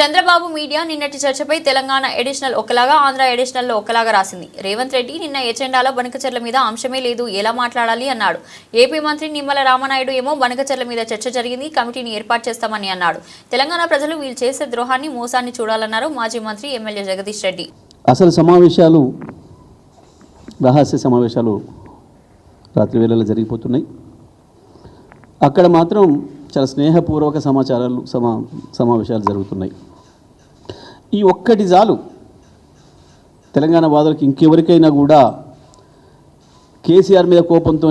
Chandrababu media నిన్నటి చర్చపై Telangana additional ఒకలాగా ఆంధ్ర ఎడిషనల్లో ఒకలాగా రాసింది. రేవంత్ రెడ్డి నిన్న ఎజెండాలో బనకచెర్ల మీద అంశమే లేదు, ఎలా మాట్లాడాలి అన్నాడు. ఏపీ మంత్రి నిమ్మల రామనాయుడు ఏమో బనకచెర్ల మీద చర్చ జరిగింది, కమిటీని ఏర్పాటు చేస్తామని అన్నాడు. తెలంగాణ ప్రజలు వీళ్ళు చేసే ద్రోహాన్ని మోసాన్ని చూడాలన్నారు మాజీ మంత్రి ఎమ్మెల్యే జగదీష్ రెడ్డి. అసలు సమావేశాలు రహస్య సమావేశాలు రాత్రి వేళలో జరిగిపోతున్నాయి. అక్కడ మాత్రం చాలా స్నేహపూర్వక సమావేశాలు జరుగుతున్నాయి. ఈ ఒక్కటి చాలు తెలంగాణ వాదులకు. ఇంకెవరికైనా కూడా కేసీఆర్ మీద కోపంతో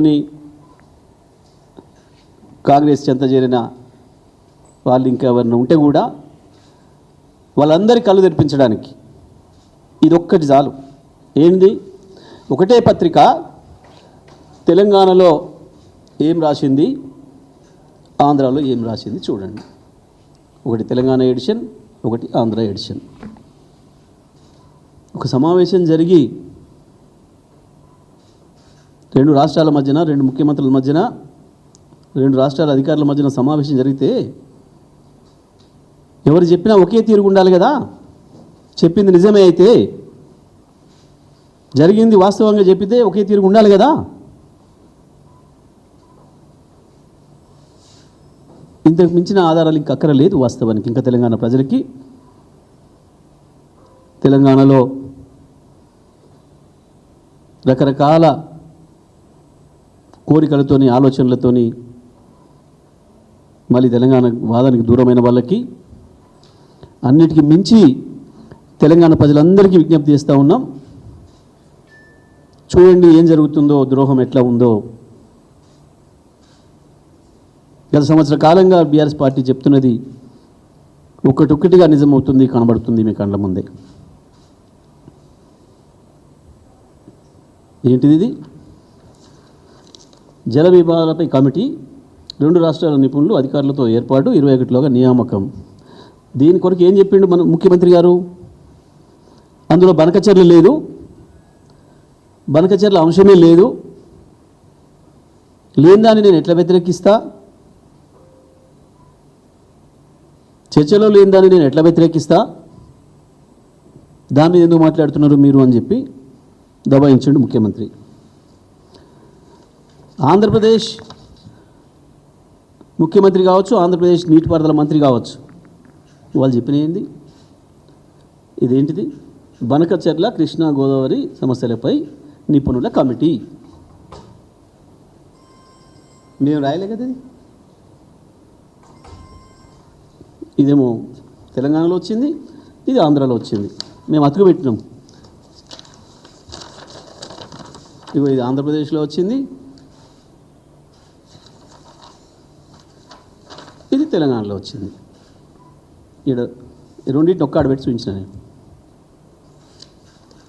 కాంగ్రెస్ చెంత చేరిన వాళ్ళు ఇంకెవరైనా ఉంటే కూడా వాళ్ళందరి కళ్ళు తెరిపించడానికి ఇదొక్కటి చాలు. ఏంది? ఒకటే పత్రిక తెలంగాణలో ఏం రాసింది, ఆంధ్రాలో ఏం రాసింది చూడండి. ఒకటి తెలంగాణ ఎడిషన్, ఒకటి ఆంధ్ర ఎడిషన్. ఒక సమావేశం జరిగి రెండు రాష్ట్రాల మధ్యన, రెండు ముఖ్యమంత్రుల మధ్యన, రెండు రాష్ట్రాల అధికారుల మధ్యన సమావేశం జరిగితే ఎవరు చెప్పినా ఒకే తీరుగా ఉండాలి కదా. చెప్పింది నిజమే అయితే, జరిగింది వాస్తవంగా చెప్పితే ఒకే తీరుగా ఉండాలి కదా. ఇంతకు మించిన ఆధారాలు ఇంక అక్కరలేదు వాస్తవానికి. ఇంకా తెలంగాణ ప్రజలకి తెలంగాణలో రకరకాల కోరికలతోని, ఆలోచనలతోని మళ్ళీ తెలంగాణ వాదానికి దూరమైన వాళ్ళకి అన్నిటికీ మించి తెలంగాణ ప్రజలందరికీ విజ్ఞప్తి చేస్తూ ఉన్నాం. చూడండి ఏం జరుగుతుందో, ద్రోహం ఎట్లా ఉందో. గత సంవత్సర కాలంగా బీఆర్ఎస్ పార్టీ చెప్తున్నది ఒక్కటొక్కటిగా నిజమవుతుంది, కనబడుతుంది మీ కళ్ళ ముందే. ఏంటిది? ఇది జల వివాదాలపై కమిటీ, రెండు రాష్ట్రాల నిపుణులు అధికారులతో ఏర్పాటు, 21లోగా నియామకం. దీని కొరకు ఏం చెప్పిండు మన ముఖ్యమంత్రి గారు? అందులో బనకచెర్ల లేదు, బనకచెర్ల అంశమే లేదు, లేని దాన్ని నేను ఎట్లా వ్యతిరేకిస్తా, చర్చలో లేని దాన్ని నేను ఎట్లా వ్యతిరేకిస్తా, దాని మీద ఎందుకు మాట్లాడుతున్నారు మీరు అని చెప్పి దబాయించండు ముఖ్యమంత్రి. ఆంధ్రప్రదేశ్ ముఖ్యమంత్రి కావచ్చు, ఆంధ్రప్రదేశ్ నీటిపారుదల మంత్రి కావచ్చు, వాళ్ళు చెప్పినది ఇదేంటిది? బనకచెర్ల కృష్ణా గోదావరి సమస్యలపై నిపుణుల కమిటీ. మేము రాయలే కదా. ఇదేమో తెలంగాణలో వచ్చింది, ఇది ఆంధ్రాలో వచ్చింది. మేము అతుకు పెట్టినాం. ఇగో ఇది ఆంధ్రప్రదేశ్లో వచ్చింది, ఇది తెలంగాణలో వచ్చింది. ఇక్కడ రెండింటిని ఒక్క ఆడబెట్టి చూపించిన నేను.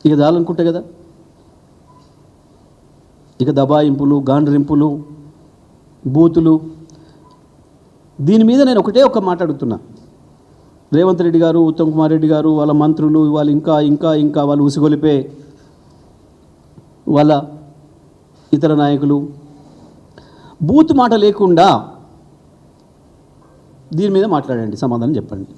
ఇక చాలనుకుంటే కదా. ఇక దబాయింపులు, గాండ్రింపులు, బూతులు, దీని మీద నేను ఒకటే ఒక్క మాట్లాడుతున్నా. రేవంత్ రెడ్డి గారు, ఉత్తమ్ కుమార్ రెడ్డి గారు, వాళ్ళ మంత్రులు, వాళ్ళు ఇంకా ఇంకా ఇంకా వాళ్ళు ఉసిగొలిపే వాళ్ళ ఇతర నాయకులు బూత్ మాట లేకుండా దీని మీద మాట్లాడండి, సమాధానం చెప్పండి.